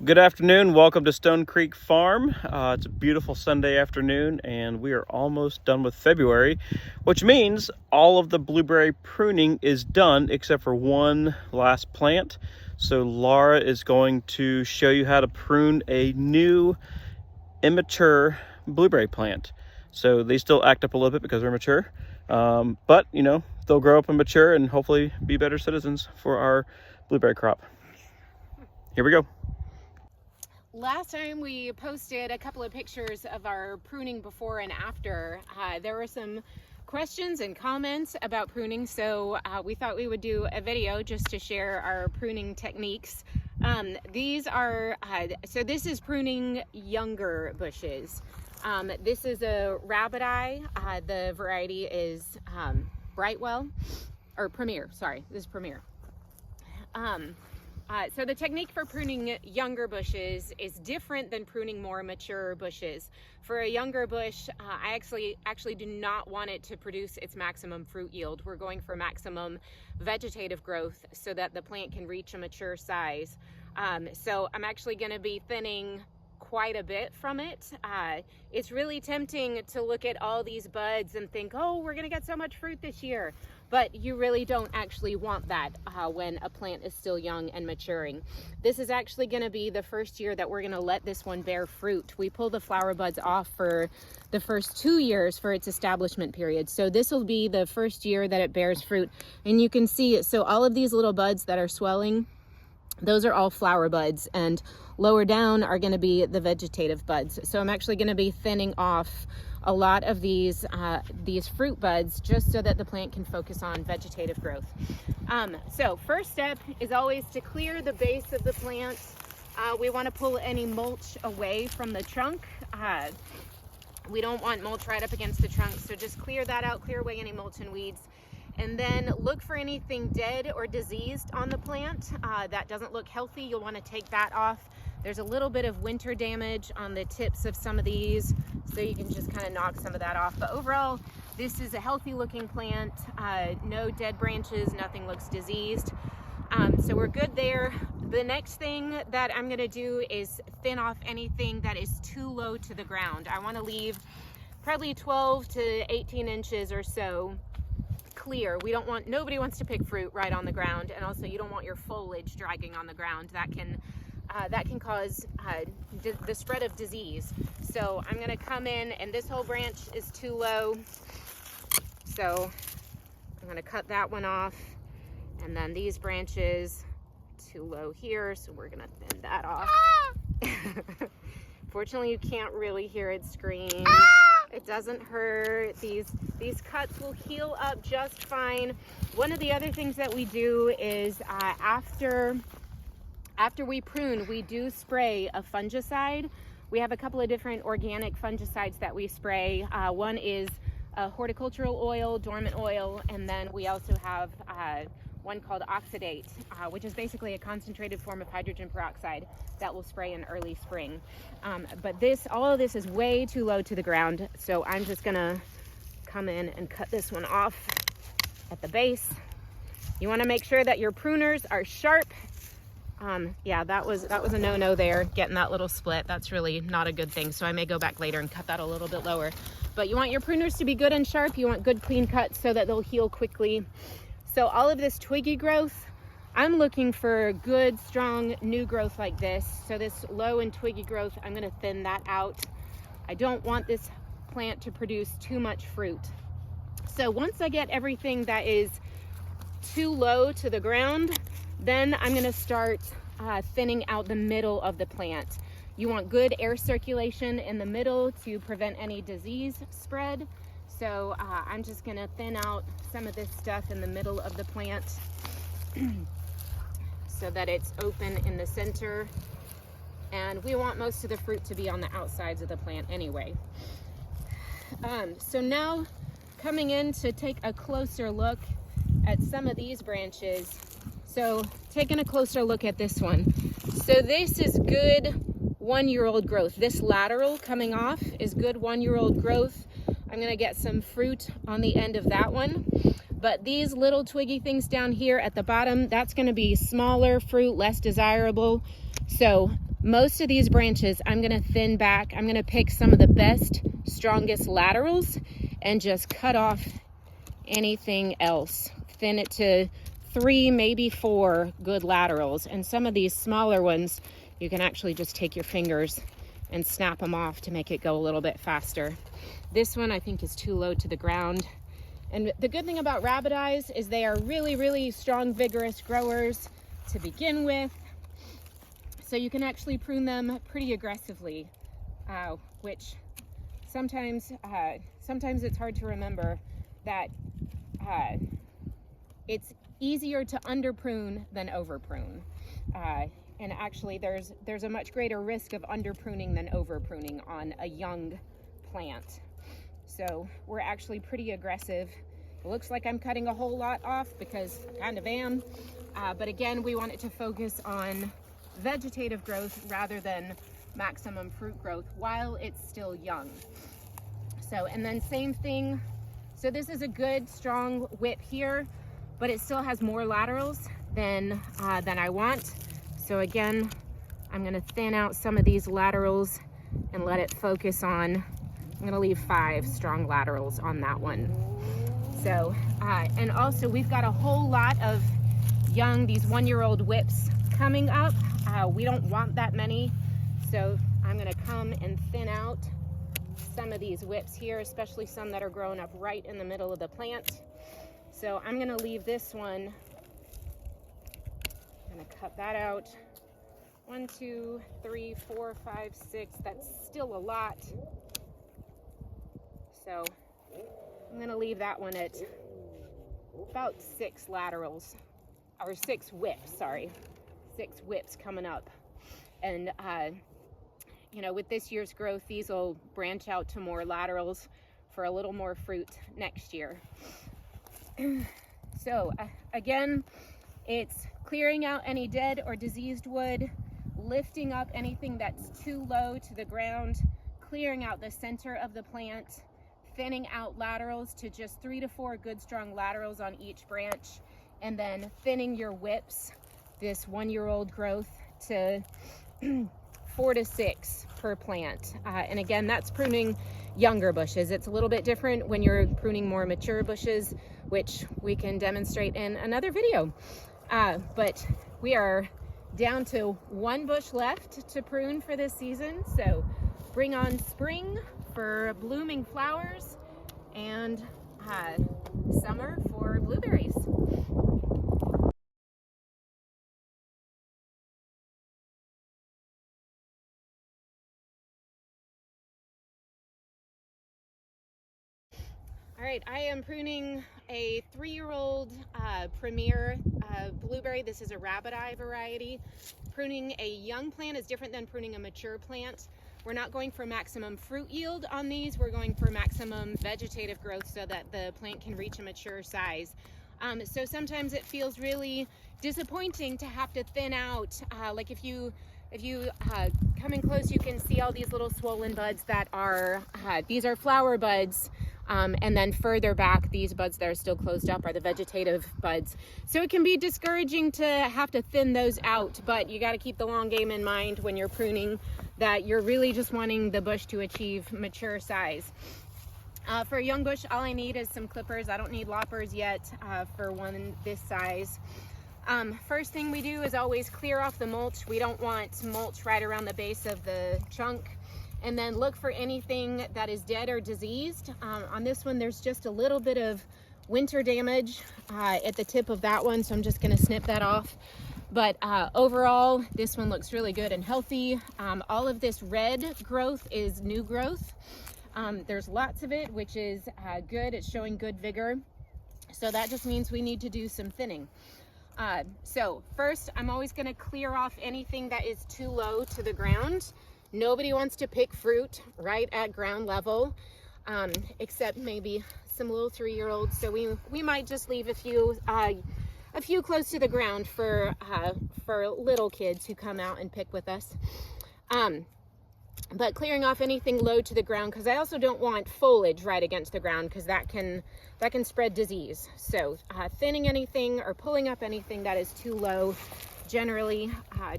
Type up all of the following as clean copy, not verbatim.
Good afternoon. Welcome to Stone Creek Farm. It's a beautiful Sunday afternoon and we are almost done with February, which means all of the blueberry pruning is done except for one last plant. So Laura is going to show you how to prune a new immature blueberry plant. So they still act up a little bit because they're mature, but you know, they'll grow up and mature and hopefully be better citizens for our blueberry crop. Here we go. Last time we posted a couple of pictures of our pruning before and after. There were some questions and comments about pruning, so we thought we would do a video just to share our pruning techniques. This is pruning younger bushes. This is a Rabbiteye. The variety is Brightwell, or Premier, sorry, this is Premier. So the technique for pruning younger bushes is different than pruning more mature bushes. For a younger bush, I actually do not want it to produce its maximum fruit yield. We're going for maximum vegetative growth so that the plant can reach a mature size. So I'm actually going to be thinning quite a bit from it. It's really tempting to look at all these buds and think, oh, we're going to get so much fruit this year. But you really don't actually want that when a plant is still young and maturing. This is actually going to be the first year that we're going to let this one bear fruit. We pull the flower buds off for the first 2 years for its establishment period. So this will be the first year that it bears fruit. And you can see, so all of these little buds that are swelling, those are all flower buds, and lower down are going to be the vegetative buds. So I'm actually going to be thinning off a lot of these fruit buds just so that the plant can focus on vegetative growth. So first step is always to clear the base of the plant. We want to pull any mulch away from the trunk. We don't want mulch right up against the trunk, so just clear that out, clear away any mulch and weeds. And then look for anything dead or diseased on the plant that doesn't look healthy. You'll want to take that off. There's a little bit of winter damage on the tips of some of these, so you can just kind of knock some of that off. But overall, this is a healthy looking plant. No dead branches, nothing looks diseased. So we're good there. The next thing that I'm gonna do is thin off anything that is too low to the ground. I wanna leave probably 12 to 18 inches or so clear. Nobody wants to pick fruit right on the ground, and also you don't want your foliage dragging on the ground. That can cause the spread of disease. So I'm gonna come in, and this whole branch is too low, so I'm gonna cut that one off, and then these branches too low here, so we're gonna thin that off. Fortunately, you can't really hear it scream. It doesn't hurt. These cuts will heal up just fine. One of the other things that we do is after we prune, we do spray a fungicide. We have a couple of different organic fungicides that we spray. One is a horticultural oil, dormant oil, and then we also have one called oxidate, which is basically a concentrated form of hydrogen peroxide that will spray in early spring. But all of this is way too low to the ground, so I'm just gonna come in and cut this one off at the base. You wanna make sure that your pruners are sharp. Yeah, that was a no-no there, getting that little split. That's really not a good thing, so I may go back later and cut that a little bit lower. But you want your pruners to be good and sharp. You want good clean cuts so that they'll heal quickly. So all of this twiggy growth, I'm looking for good, strong, new growth like this. So this low and twiggy growth, I'm gonna thin that out. I don't want this plant to produce too much fruit. So once I get everything that is too low to the ground, then I'm gonna start thinning out the middle of the plant. You want good air circulation in the middle to prevent any disease spread. So I'm just gonna thin out some of this stuff in the middle of the plant so that it's open in the center. And we want most of the fruit to be on the outsides of the plant anyway. So now coming in to take a closer look at some of these branches. So taking a closer look at this one. So this is good 1-year-old growth. This lateral coming off is good 1-year-old growth. I'm gonna get some fruit on the end of that one. But these little twiggy things down here at the bottom, that's gonna be smaller fruit, less desirable. So most of these branches I'm going to thin back. I'm going to pick some of the best, strongest laterals and just cut off anything else. Thin it to 3, maybe 4 good laterals. And some of these smaller ones, you can actually just take your fingers and snap them off to make it go a little bit faster. This one I think is too low to the ground. And the good thing about Rabbiteyes is they are really, really strong, vigorous growers to begin with. So you can actually prune them pretty aggressively, which sometimes it's hard to remember that it's easier to under prune than over prune. And actually there's a much greater risk of under pruning than over pruning on a young plant. So we're actually pretty aggressive. It looks like I'm cutting a whole lot off because I kind of am. But again, we want it to focus on vegetative growth rather than maximum fruit growth while it's still young. So, and then same thing. So this is a good strong whip here, but it still has more laterals than I want. So again, I'm gonna thin out some of these laterals and let it focus on, I'm gonna leave 5 strong laterals on that one. So, and also we've got a whole lot of young, these 1-year-old whips coming up. We don't want that many. So I'm gonna come and thin out some of these whips here, especially some that are growing up right in the middle of the plant. So I'm gonna leave this one, I'm gonna cut that out. 1, 2, 3, 4, 5, 6, that's still a lot. So I'm gonna leave that one at about 6 laterals, or 6 whips, sorry. 6 whips coming up. And you know, with this year's growth, these will branch out to more laterals for a little more fruit next year. So again, it's clearing out any dead or diseased wood, lifting up anything that's too low to the ground, clearing out the center of the plant, thinning out laterals to just 3 to 4 good strong laterals on each branch, and then thinning your whips, this 1-year-old growth, to 4 to 6 per plant. And again, that's pruning younger bushes. It's a little bit different when you're pruning more mature bushes, which we can demonstrate in another video. But we are down to 1 bush left to prune for this season. So bring on spring for blooming flowers and summer for blueberries. All right, I am pruning a 3-year-old Premier blueberry. This is a Rabbiteye variety. Pruning a young plant is different than pruning a mature plant. We're not going for maximum fruit yield on these. We're going for maximum vegetative growth so that the plant can reach a mature size. So sometimes it feels really disappointing to have to thin out. Like if you come in close, you can see all these little swollen buds that are, these are flower buds. And then further back, these buds that are still closed up are the vegetative buds. So it can be discouraging to have to thin those out, but you got to keep the long game in mind when you're pruning, that you're really just wanting the bush to achieve mature size. For a young bush, all I need is some clippers. I don't need loppers yet for one this size. First thing we do is always clear off the mulch. We don't want mulch right around the base of the chunk. And then look for anything that is dead or diseased. On this one, there's just a little bit of winter damage at the tip of that one, so I'm just gonna snip that off. But overall, this one looks really good and healthy. All of this red growth is new growth. There's lots of it, which is good. It's showing good vigor. So that just means we need to do some thinning. So first, I'm always gonna clear off anything that is too low to the ground. Nobody wants to pick fruit right at ground level, except maybe some little 3-year-olds. So we might just leave a few close to the ground for little kids who come out and pick with us. But clearing off anything low to the ground, because I also don't want foliage right against the ground, because that can spread disease. So thinning anything or pulling up anything that is too low, generally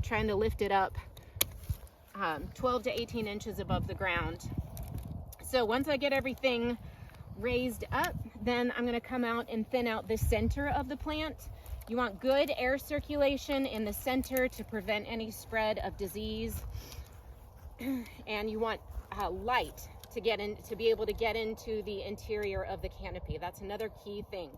trying to lift it up 12 to 18 inches above the ground. So once I get everything raised up, then I'm going to come out and thin out the center of the plant. You want good air circulation in the center to prevent any spread of disease, and you want light to be able to get into the interior of the canopy. That's another key thing.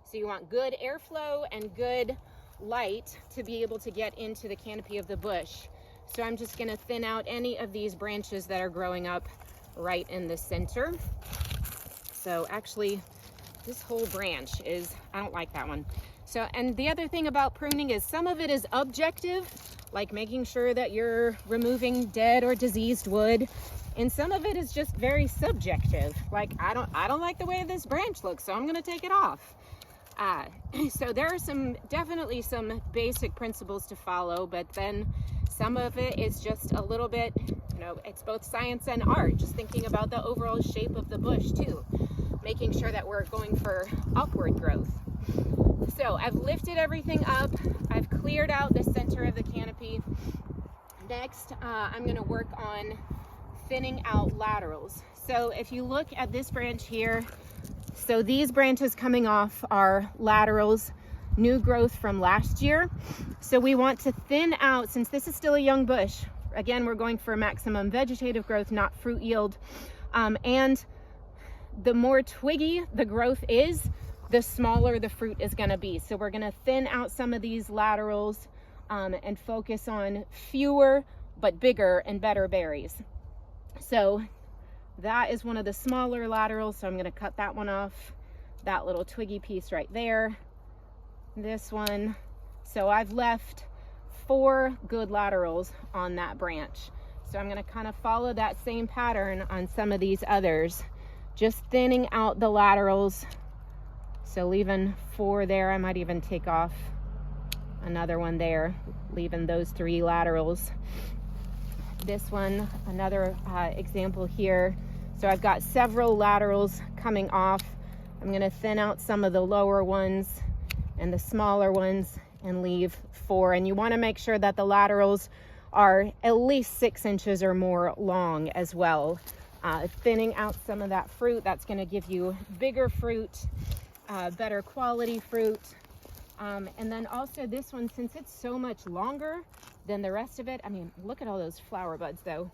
So you want good airflow and good light to be able to get into the canopy of the bush. So I'm just going to thin out any of these branches that are growing up right in the center. So actually this whole branch I don't like that one. So, and the other thing about pruning is some of it is objective, like making sure that you're removing dead or diseased wood. And some of it is just very subjective. Like, I don't like the way this branch looks, so I'm gonna take it off. So there are definitely some basic principles to follow, but then some of it is just a little bit, it's both science and art, just thinking about the overall shape of the bush too, making sure that we're going for upward growth. So I've lifted everything up, I've cleared out the center of the canopy. Next, I'm gonna work on thinning out laterals. So if you look at this branch here, so these branches coming off are laterals, new growth from last year. So we want to thin out, since this is still a young bush, again, we're going for maximum vegetative growth, not fruit yield. And the more twiggy the growth is, the smaller the fruit is gonna be. So we're gonna thin out some of these laterals and focus on fewer but bigger and better berries. So that is one of the smaller laterals, so I'm going to cut that one off, that little twiggy piece right there, this one. So I've left 4 good laterals on that branch. So I'm going to kind of follow that same pattern on some of these others, just thinning out the laterals. So leaving 4 there. I might even take off another one there, leaving those 3 laterals. This one, another example here. So I've got several laterals coming off. I'm going to thin out some of the lower ones and the smaller ones and leave 4. And you want to make sure that the laterals are at least 6 inches or more long as well. Thinning out some of that fruit, that's going to give you bigger fruit, better quality fruit. And then also this one, since it's so much longer than the rest of it, I mean, look at all those flower buds though.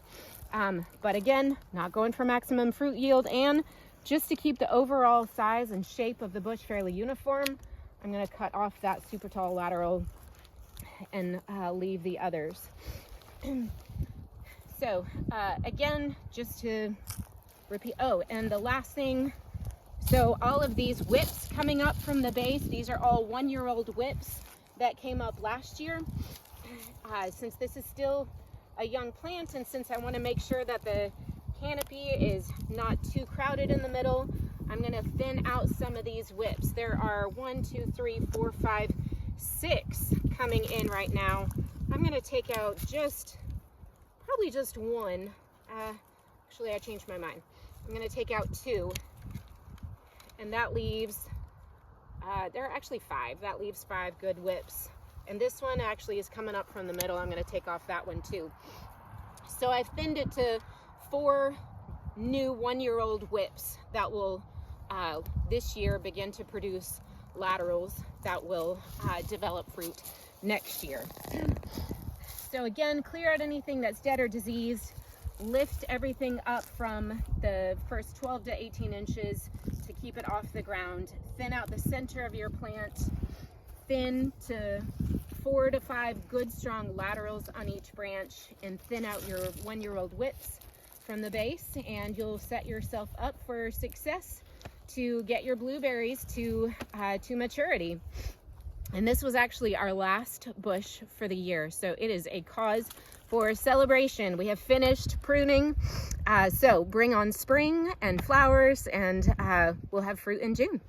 But again, not going for maximum fruit yield, and just to keep the overall size and shape of the bush fairly uniform, I'm going to cut off that super tall lateral and leave the others. So again, just to repeat, and the last thing, so all of these whips coming up from the base, these are all 1-year-old whips that came up last year. Since this is still a young plant, and since I want to make sure that the canopy is not too crowded in the middle, I'm going to thin out some of these whips. There are 1, 2, 3, 4, 5, 6 coming in right now. I'm going to take out probably just 1. Actually, I changed my mind. I'm going to take out 2, and that leaves, there are actually 5. That leaves 5 good whips. And this one actually is coming up from the middle. I'm going to take off that one too. So I've thinned it to 4 new 1-year-old whips that will this year begin to produce laterals that will develop fruit next year. So again, clear out anything that's dead or diseased. Lift everything up from the first 12 to 18 inches to keep it off the ground. Thin out the center of your plant. Thin to 4 to 5 good strong laterals on each branch, and thin out your 1-year-old whips from the base, and you'll set yourself up for success to get your blueberries to maturity. And this was actually our last bush for the year, so it is a cause for celebration. We have finished pruning, so bring on spring and flowers, and we'll have fruit in June.